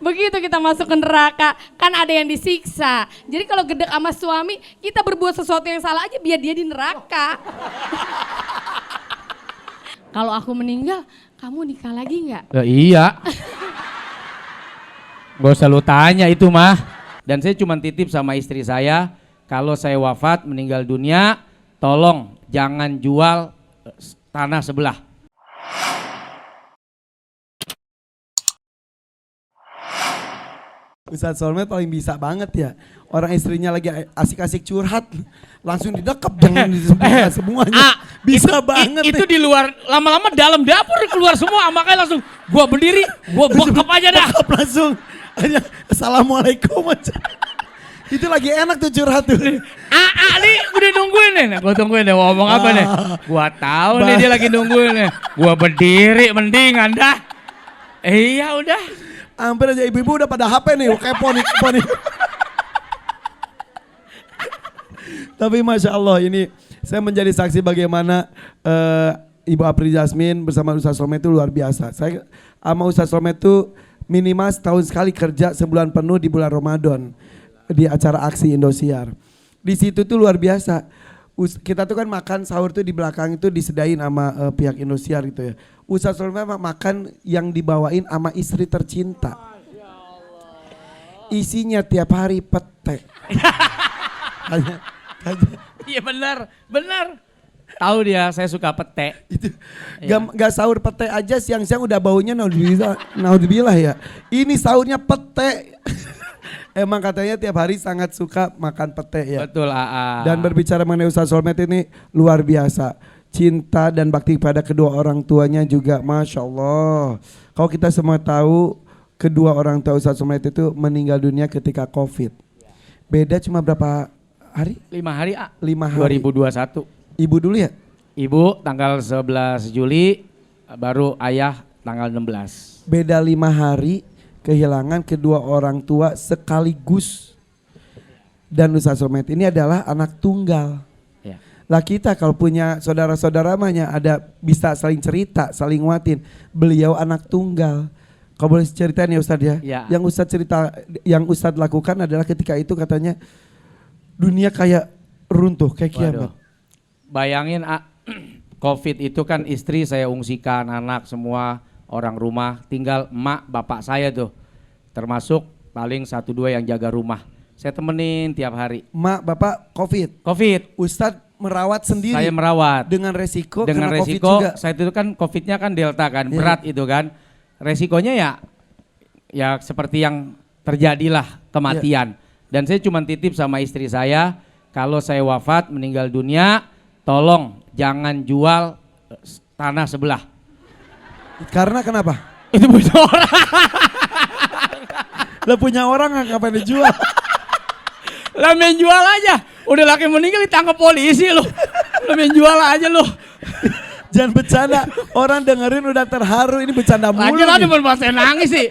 Begitu kita masuk ke neraka, kan ada yang disiksa. Jadi kalau gedek sama suami, kita berbuat sesuatu yang salah aja biar dia di neraka. Kalau aku meninggal, kamu nikah lagi nggak? Iya. Gak usah lu tanya itu mah. Dan saya cuma titip sama istri saya, kalau saya wafat meninggal dunia, tolong jangan jual tanah sebelah. Ustadz Solmed paling bisa banget ya. Orang istrinya lagi asik-asik curhat, langsung didekap jangan disebutkan semuanya. Bisa banget. Itu di luar, lama-lama dalam dapur keluar semua, makanya langsung gua berdiri, gua bokap aja dah. Bokap langsung. Assalamualaikum aja. Itu lagi enak tuh curhat tuh. Nih udah nungguin nih. Gua tungguin deh mau ngomong apa nih. Gua tahu nih dia lagi nungguin nih. Gua berdiri mendingan dah. Iya udah. Hampir aja ibu-ibu udah pada HP nih, kepo nih. Tapi Masya Allah ini saya menjadi saksi bagaimana Ibu Apri Jasmine bersama Ustadz Solmed itu luar biasa. Saya sama Ustadz Solmed itu minimal setahun sekali kerja sebulan penuh di bulan Ramadan di acara aksi Indosiar. Di situ tuh luar biasa. Kita tuh kan makan sahur tuh di belakang itu disedain sama pihak Indosiar gitu ya. Ustadz Solmed makan yang dibawain sama istri tercinta. Isinya tiap hari pete. Iya benar. Tahu dia saya suka pete. Itu gak sahur pete aja siang-siang udah baunya naudzubillah ya. Ini sahurnya pete. Emang katanya tiap hari sangat suka makan pete ya. Betul AA. Dan berbicara mengenai Ustadz Solmed ini luar biasa. Cinta dan bakti pada kedua orang tuanya juga Masya Allah. Kalau kita semua tahu kedua orang tua Ustadz Solmed itu meninggal dunia ketika COVID. Beda cuma berapa hari? 5 hari A. 5 hari. 2021. Ibu dulu ya? Ibu tanggal 11 Juli, baru ayah tanggal 16. Beda 5 hari kehilangan kedua orang tua sekaligus. Dan Ustadz Solmed ini adalah anak tunggal. Ya. Lah kita kalau punya saudara-saudara mahnya ada bisa saling cerita, saling nguatin. Beliau anak tunggal. Kau boleh ceritain ya Ustadz ya? Ya. Yang Ustadz cerita, yang Ustadz lakukan adalah ketika itu katanya dunia kayak runtuh, kayak kiamat. Bayangin COVID itu kan istri saya ungsikan, anak semua orang rumah, tinggal emak bapak saya tuh. Termasuk paling 1-2 yang jaga rumah. Saya temenin tiap hari. Emak bapak COVID. Ustadz merawat sendiri. Saya merawat. Dengan resiko dengan kena resiko, COVID juga. saya itu kan COVID-nya kan delta kan, berat itu kan. Resikonya ya seperti yang terjadilah kematian. Dan saya cuma titip sama istri saya, kalau saya wafat meninggal dunia, tolong jangan jual tanah sebelah. Karena kenapa? Itu punya orang. Lah punya orang ngapain dijual? Lah main jual aja. Udah laki meninggal ditangkap polisi lu. Lah main jual aja lu. Jangan bercanda. Orang dengerin udah terharu, ini bercanda mulu. Lagi ada bahasa nangis sih.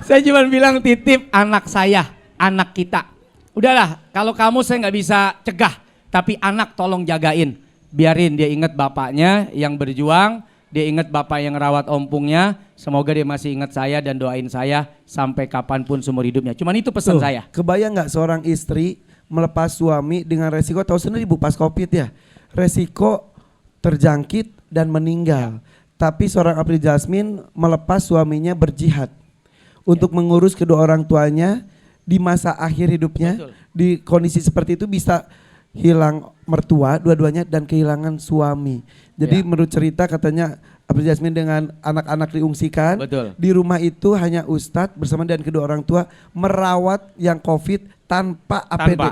Saya cuma bilang titip anak saya, anak kita. Udahlah, kalau kamu saya nggak bisa cegah, tapi anak tolong jagain. Biarin dia ingat bapaknya yang berjuang, dia ingat bapak yang rawat ompungnya. Semoga dia masih ingat saya dan doain saya sampai kapanpun seumur hidupnya. Cuman itu pesan saya. Kebayang nggak seorang istri melepas suami dengan resiko, tahu sendiri Bu pas COVID ya, resiko terjangkit dan meninggal. Tapi seorang Apri Jasmine melepas suaminya berjihad untuk mengurus kedua orang tuanya di masa akhir hidupnya. Betul. Di kondisi seperti itu bisa hilang mertua dua-duanya dan kehilangan suami. Jadi menurut cerita katanya Apri Jasmine dengan anak-anak diungsikan. Betul. Di rumah itu hanya Ustadz bersama dan kedua orang tua merawat yang COVID tanpa APD.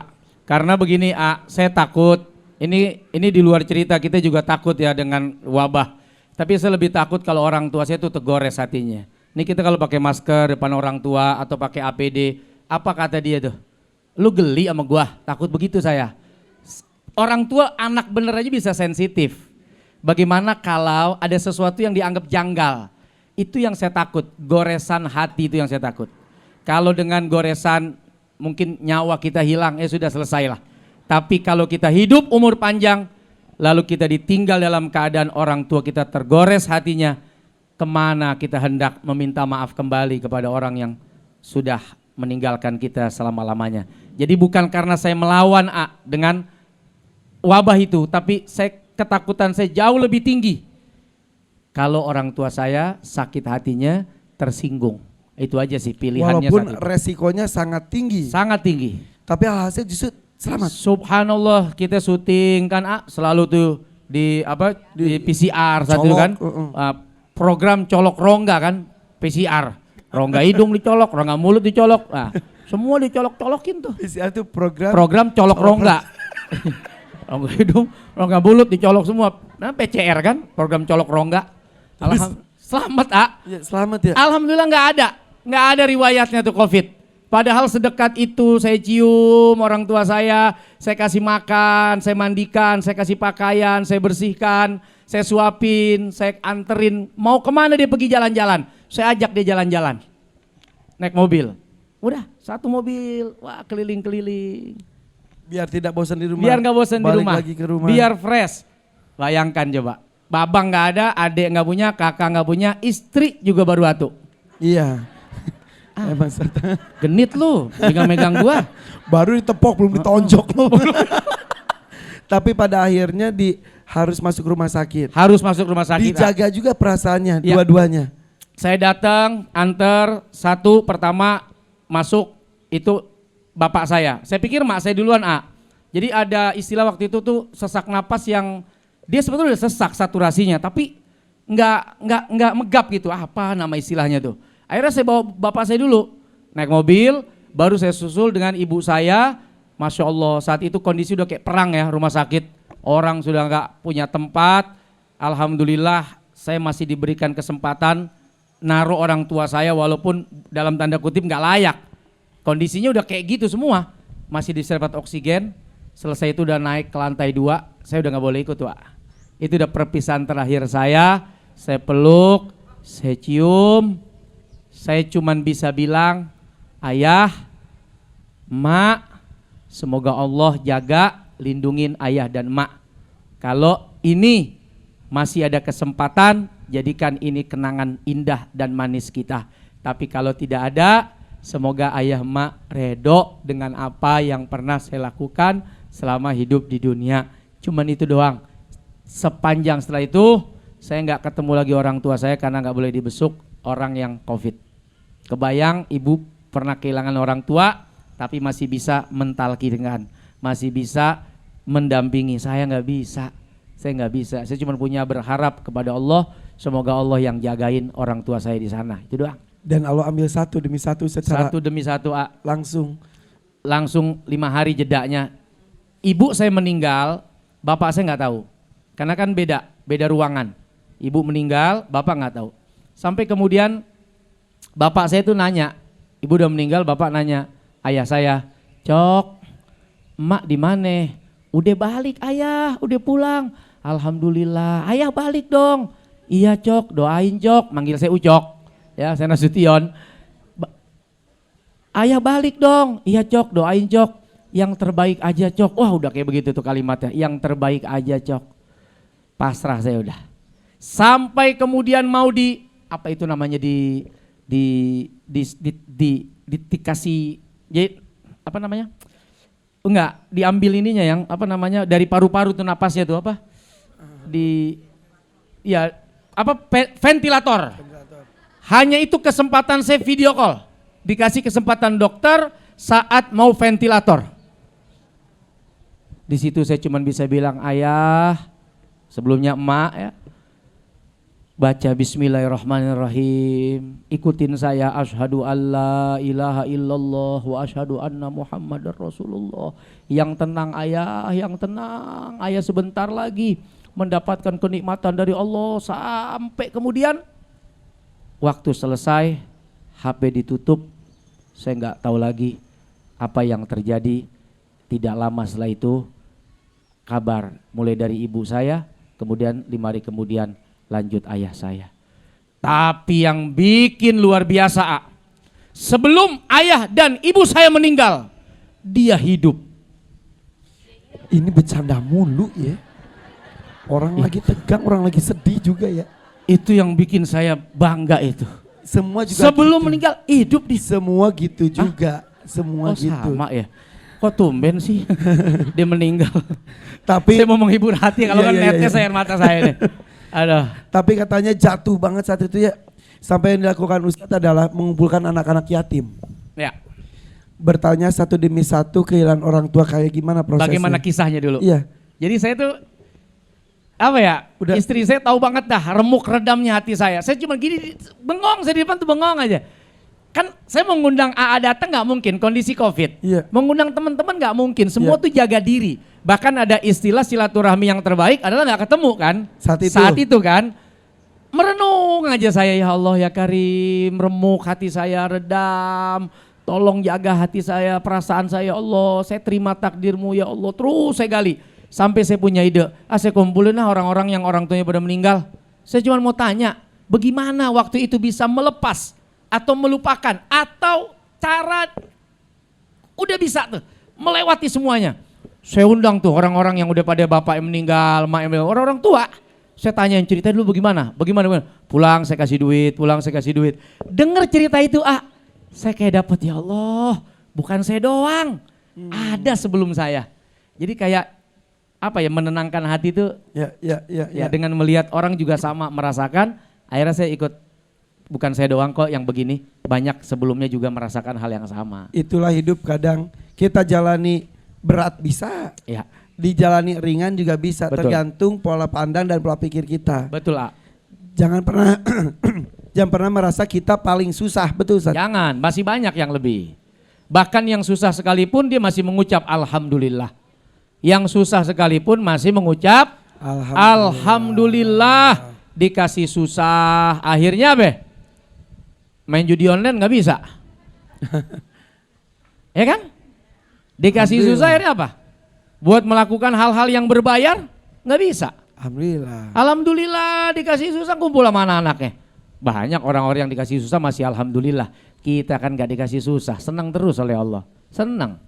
Karena begini saya takut, ini di luar cerita, kita juga takut ya dengan wabah. Tapi saya lebih takut kalau orang tua saya itu tegores hatinya. Ini kita kalau pakai masker depan orang tua atau pakai APD, apa kata dia tuh? Lu geli sama gua, takut begitu saya. Orang tua anak bener aja bisa sensitif. Bagaimana kalau ada sesuatu yang dianggap janggal? Itu yang saya takut, goresan hati itu yang saya takut. Kalau dengan goresan mungkin nyawa kita hilang, ya sudah selesailah. Tapi kalau kita hidup umur panjang, lalu kita ditinggal dalam keadaan orang tua kita tergores hatinya, kemana kita hendak meminta maaf kembali kepada orang yang sudah meninggalkan kita selama-lamanya. Jadi bukan karena saya melawan dengan wabah itu, tapi ketakutan saya jauh lebih tinggi. Kalau orang tua saya sakit hatinya, tersinggung. Itu aja sih pilihannya. Walaupun resikonya sangat tinggi. Sangat tinggi. Tapi alhasil justru selamat. Subhanallah, kita syuting kan selalu tuh di PCR satu colok, kan. Program colok rongga kan, PCR. Rongga hidung dicolok, rongga mulut dicolok. Nah, semua dicolok-colokin tuh. PCR itu program Colok rongga. Rongga hidung, rongga mulut dicolok semua. Nah, PCR kan, program colok rongga. Selamat, Ya, selamat ya. Alhamdulillah nggak ada riwayatnya tuh COVID. Padahal sedekat itu saya cium orang tua saya kasih makan, saya mandikan, saya kasih pakaian, saya bersihkan, saya suapin, saya anterin. Mau kemana dia pergi jalan-jalan, saya ajak dia jalan-jalan. Naik mobil, udah satu mobil, wah keliling-keliling. Biar tidak bosan di rumah. Biar nggak bosan di Balik rumah. lagi ke rumah. Biar fresh. Bayangkan coba, babang nggak ada, adik nggak punya, kakak nggak punya, istri juga baru atu. Iya. Emang serta. Genit lu, megang-megang gua. Baru ditepok belum ditonjok lu. Tapi pada akhirnya harus masuk rumah sakit. Harus masuk rumah sakit. Dijaga juga perasaannya Ya. dua-duanya. Saya datang, antar, satu pertama masuk itu bapak saya. Saya pikir mak saya duluan Jadi ada istilah waktu itu tuh sesak napas yang dia sebetulnya udah sesak saturasinya, tapi nggak megap gitu. Apa nama istilahnya tuh? Akhirnya saya bawa bapak saya dulu, naik mobil, baru saya susul dengan ibu saya. Masya Allah, saat itu kondisi udah kayak perang ya, rumah sakit. Orang sudah nggak punya tempat. Alhamdulillah saya masih diberikan kesempatan naruh orang tua saya walaupun dalam tanda kutip nggak layak. Kondisinya udah kayak gitu semua. Masih diserbat oksigen, selesai itu udah naik ke lantai 2, saya udah nggak boleh ikut Pak. Itu udah perpisahan terakhir saya peluk, saya cium. Saya cuman bisa bilang, ayah, mak, semoga Allah jaga, lindungin ayah dan mak. Kalau ini masih ada kesempatan, jadikan ini kenangan indah dan manis kita. Tapi kalau tidak ada, semoga ayah mak redho dengan apa yang pernah saya lakukan selama hidup di dunia. Cuman itu doang. Sepanjang setelah itu, saya nggak ketemu lagi orang tua saya karena nggak boleh dibesuk orang yang COVID. Kebayang ibu pernah kehilangan orang tua tapi masih bisa mentalkinkan, masih bisa mendampingi. Saya nggak bisa, saya cuma punya berharap kepada Allah, semoga Allah yang jagain orang tua saya di sana. Itu doang. Dan Allah ambil satu demi satu secara Satu demi satu langsung 5 hari jedanya. Ibu saya meninggal, bapak saya nggak tahu, karena kan beda ruangan. Ibu meninggal, bapak nggak tahu. Sampai kemudian bapak saya itu nanya, ibu udah meninggal, bapak nanya, ayah saya, Cok, emak di mana? Udah balik ayah, udah pulang. Alhamdulillah, ayah balik dong. Iya Cok, doain Cok, manggil saya Ucok, ya saya Nasution. Ayah balik dong, iya Cok, doain Cok, yang terbaik aja Cok. Wah udah kayak begitu tuh kalimatnya, yang terbaik aja Cok. Pasrah saya udah. Sampai kemudian mau apa itu namanya dikasih apa namanya? Enggak, diambil ininya yang apa namanya dari paru-paru tuh napasnya tuh apa? Ventilator. Hanya itu kesempatan saya video call. Dikasih kesempatan dokter saat mau ventilator. Di situ saya cuma bisa bilang, ayah, sebelumnya emak ya. Baca bismillahirrahmanirrahim. Ikutin saya, asyhadu alla ilaha illallah wa asyhadu anna muhammadar rasulullah. Yang tenang ayah, yang tenang. Ayah sebentar lagi mendapatkan kenikmatan dari Allah. Sampai kemudian waktu selesai, HP ditutup. Saya nggak tahu lagi apa yang terjadi. Tidak lama setelah itu kabar mulai dari ibu saya, kemudian 5 hari kemudian lanjut ayah saya. Tapi yang bikin luar biasa, sebelum ayah dan ibu saya meninggal, dia hidup. Ini bercanda mulu ya. Orang lagi tegang, orang lagi sedih juga ya. Itu yang bikin saya bangga itu. Semua juga Sebelum gitu. meninggal hidup di Semua gitu juga. Semua oh, gitu. sama ya. Kok tumben sih dia meninggal. Tapi Saya mau menghibur hati kalau Iya, kan iya, netes iya. air mata saya nih. Aduh. tapi katanya jatuh banget saat itu ya. Sampai yang dilakukan Ustadz adalah mengumpulkan anak-anak yatim. Ya. Bertanya satu demi satu kehilangan orang tua kayak gimana prosesnya. Bagaimana kisahnya dulu? Iya. Jadi saya tuh apa ya? Udah. Istri saya tahu banget dah remuk redamnya hati saya. Saya cuma gini bengong, saya di depan tuh bengong aja. Kan saya mengundang AA datang nggak mungkin kondisi Covid. Iya. Mengundang teman-teman nggak mungkin. Semua Iya. tuh jaga diri. Bahkan ada istilah silaturahmi yang terbaik adalah nggak ketemu kan? Saat itu. Kan. Merenung aja saya, ya Allah ya Karim, remuk hati saya, redam. Tolong jaga hati saya, perasaan saya, ya Allah. Saya terima takdirmu ya Allah. Terus saya gali. Sampai saya punya ide, saya kumpulin lah orang-orang yang orang tuanya pada meninggal. Saya cuma mau tanya, bagaimana waktu itu bisa melepas atau melupakan atau cara udah bisa tuh melewati semuanya. Saya undang tuh orang-orang yang udah pada bapak yang meninggal, emak yang meninggal, orang-orang tua. Saya tanyain cerita dulu bagaimana. Pulang saya kasih duit, Dengar cerita itu saya kayak dapet, ya Allah, bukan saya doang. Ada sebelum saya. Jadi kayak apa ya, menenangkan hati itu ya dengan melihat orang juga sama merasakan. Akhirnya saya ikut, bukan saya doang kok yang begini, banyak sebelumnya juga merasakan hal yang sama. Itulah hidup, kadang kita jalani berat bisa, Ya, dijalani ringan juga bisa, Betul. tergantung pola pandang dan pola pikir kita. betul Jangan pernah jangan pernah merasa kita paling susah, betul Ustaz? Jangan, masih banyak yang lebih. Bahkan yang susah sekalipun dia masih mengucap Alhamdulillah. Yang susah sekalipun masih mengucap Alhamdulillah. Dikasih susah, akhirnya main judi online nggak bisa. Ya kan? Dikasih susah akhirnya apa? Buat melakukan hal-hal yang berbayar nggak bisa. Alhamdulillah. Alhamdulillah dikasih susah kumpul sama anak-anaknya. Banyak orang-orang yang dikasih susah masih alhamdulillah. Kita kan gak dikasih susah, senang terus oleh Allah. Senang.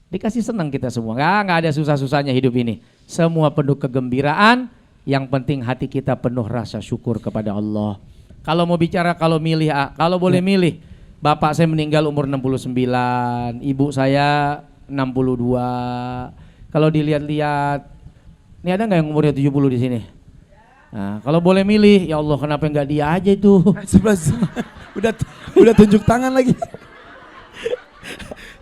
Dikasih senang kita semua. Gak ada susah-susahnya hidup ini. Semua penuh kegembiraan. Yang penting hati kita penuh rasa syukur kepada Allah. Kalau mau bicara, kalau milih, kalau boleh milih. Bapak saya meninggal umur 69, ibu saya 62. Kalau dilihat-lihat, ini ada nggak yang umurnya 70 di sini? Nah, kalau boleh milih, ya Allah kenapa nggak dia aja itu? 11 udah tunjuk tangan lagi.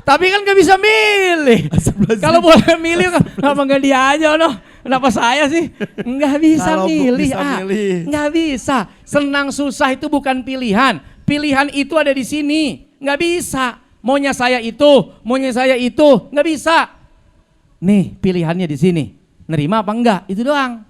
Tapi kan nggak bisa milih. Kalau boleh milih, kenapa nggak dia aja, no? Kenapa saya sih? Nggak bisa Kalau milih, bisa milih. nggak bisa. Senang susah itu bukan pilihan. Pilihan itu ada di sini. Nggak bisa. Maunya saya itu, nggak bisa. Nih pilihannya di sini. Nerima apa enggak? Itu doang.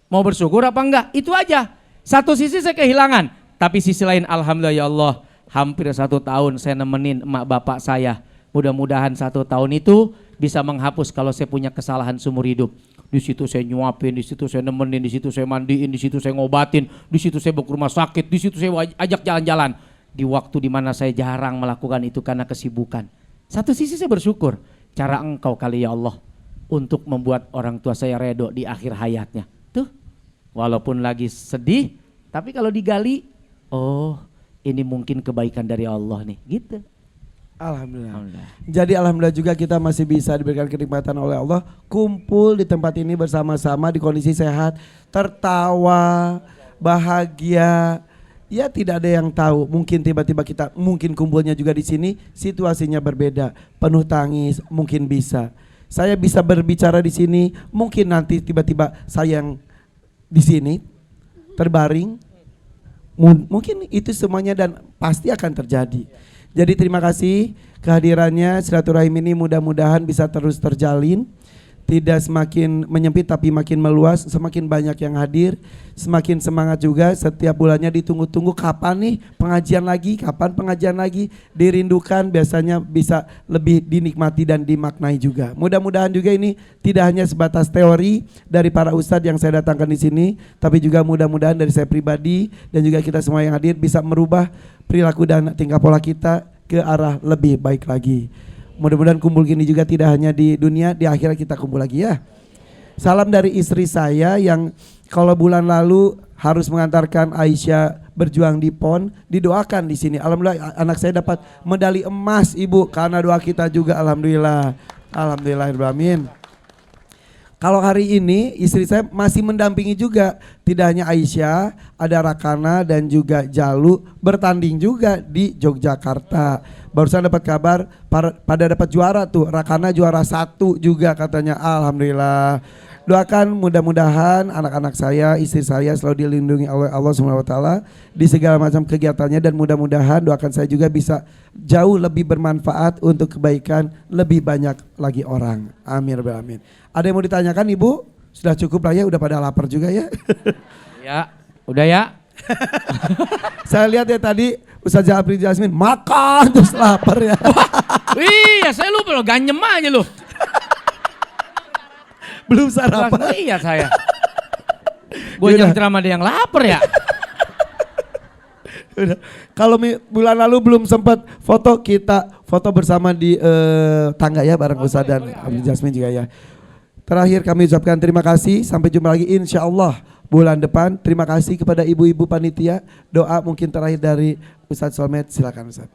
Mau bersyukur apa enggak? Itu aja. Satu sisi saya kehilangan, tapi sisi lain alhamdulillah ya Allah. Hampir 1 tahun saya nemenin emak bapak saya. Mudah-mudahan 1 tahun itu bisa menghapus kalau saya punya kesalahan seumur hidup. Di situ saya nyuapin, di situ saya nemenin, di situ saya mandiin, di situ saya ngobatin, di situ saya bawa ke rumah sakit, di situ saya ajak jalan-jalan. Di waktu dimana saya jarang melakukan itu karena kesibukan. Satu sisi saya bersyukur, cara engkau kali ya Allah untuk membuat orang tua saya redo di akhir hayatnya. Tuh, walaupun lagi sedih, tapi kalau digali, oh ini mungkin kebaikan dari Allah nih, gitu. Alhamdulillah. Jadi alhamdulillah juga kita masih bisa diberikan kenikmatan oleh Allah, kumpul di tempat ini bersama-sama di kondisi sehat, tertawa, bahagia. Ya tidak ada yang tahu, mungkin tiba-tiba kita mungkin kumpulnya juga di sini situasinya berbeda, penuh tangis, mungkin bisa. Saya bisa berbicara di sini, mungkin nanti tiba-tiba saya yang di sini terbaring. Mungkin itu semuanya dan pasti akan terjadi. Jadi terima kasih kehadirannya, silaturahim ini mudah-mudahan bisa terus terjalin. Tidak semakin menyempit tapi makin meluas, semakin banyak yang hadir, semakin semangat juga. Setiap bulannya ditunggu-tunggu kapan nih pengajian lagi, dirindukan, biasanya bisa lebih dinikmati dan dimaknai juga. Mudah-mudahan juga ini tidak hanya sebatas teori dari para ustadz yang saya datangkan di sini, tapi juga mudah-mudahan dari saya pribadi dan juga kita semua yang hadir bisa merubah perilaku dan tingkah pola kita ke arah lebih baik lagi. Mudah-mudahan kumpul gini juga tidak hanya di dunia, di akhirat kita kumpul lagi ya. Salam dari istri saya yang kalau bulan lalu harus mengantarkan Aisyah berjuang di PON, didoakan di sini. Alhamdulillah anak saya dapat medali emas Ibu karena doa kita juga, alhamdulillah. Alhamdulillahirrahmanirrahim. Kalau hari ini istri saya masih mendampingi juga, tidak hanya Aisyah, ada Rakana dan juga Jalu bertanding juga di Yogyakarta. Barusan dapat kabar pada dapat juara tuh, Rakana juara 1 juga katanya, alhamdulillah. Doakan mudah-mudahan anak-anak saya, istri saya selalu dilindungi oleh Allah SWT di segala macam kegiatannya, dan mudah-mudahan doakan saya juga bisa jauh lebih bermanfaat untuk kebaikan lebih banyak lagi orang. Amin rabbal alamin. Ada yang mau ditanyakan Ibu? Sudah cukup lah ya, udah pada lapar juga ya. Ya, udah ya. Saya lihat ya tadi Ustazah Apri Jasmine makan terus lapar ya. Iya, saya lupa loh, ganyem aja loh. Belum sarapan. Iya saya. Gue yang ceramah ada yang lapar ya. Udah. Kalau bulan lalu belum sempat foto, kita foto bersama di tangga ya bareng Ustaz dan Apri Jasmine juga ya. Terakhir kami ucapkan terima kasih, sampai jumpa lagi insya Allah bulan depan. Terima kasih kepada ibu-ibu panitia. Doa mungkin terakhir dari Ustaz Solmed, silakan Ustaz.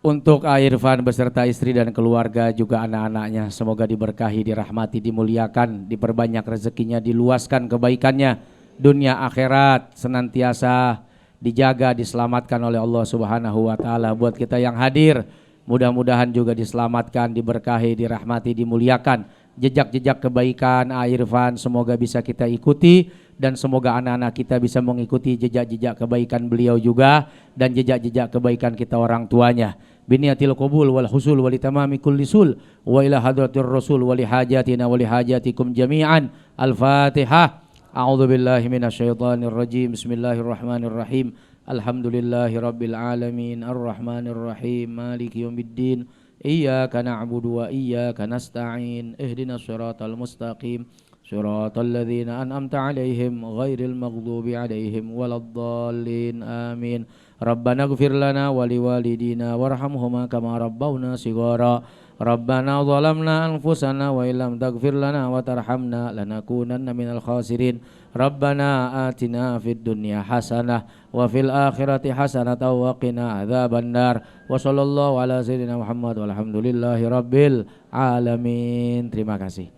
Untuk Irfan beserta istri dan keluarga juga anak-anaknya, semoga diberkahi, dirahmati, dimuliakan, diperbanyak rezekinya, diluaskan kebaikannya, dunia akhirat senantiasa dijaga, diselamatkan oleh Allah Subhanahu wa taala. Buat kita yang hadir, mudah-mudahan juga diselamatkan, diberkahi, dirahmati, dimuliakan. Jejak-jejak kebaikan Irfan semoga bisa kita ikuti, dan semoga anak-anak kita bisa mengikuti jejak-jejak kebaikan beliau juga, dan jejak-jejak kebaikan kita orang tuanya. Biniatil qabul wal husul wal tamami kulli sul wa ila hadratir rasul wa li hajatina wa li hajatikum jami'an. Al-Fatihah. A'udzu billahi minasyaitonir rajim. Bismillahirrahmanirrahim. Alhamdulillahi rabbil alamin arrahmanir rahim maliki yaumiddin. Iyyaka na'budu wa iyyaka nasta'in. Ihdinas siratal mustaqim. Siratal ladzina an'amta 'alaihim ghairil maghdubi 'alaihim waladdallin. Amin. Rabbana ighfir lana wa liwalidina warhamhuma kama rabbawna shighara. Rabbana zalamna anfusana wa illam taghfir lana wa tarhamna lanakunanna minal khasirin. Rabbana atina fid dunya hasanah wa fil akhirati hasanah wa qina adzabannar. Wa sallallahu ala sayyidina Muhammad walhamdulillahi rabbil alamin. Terima kasih.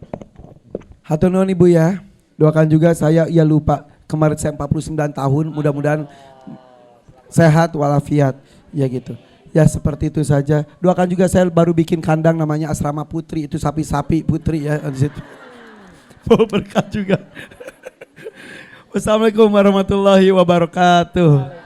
Hatur nuhun Ibu ya. Doakan juga saya, ya lupa, kemarin saya 49 tahun, mudah-mudahan sehat walafiat ya gitu. Ya seperti itu saja. Doakan juga, saya baru bikin kandang namanya Asrama Putri, itu sapi-sapi putri ya di situ. Mau berkat juga. Wassalamualaikum warahmatullahi wabarakatuh.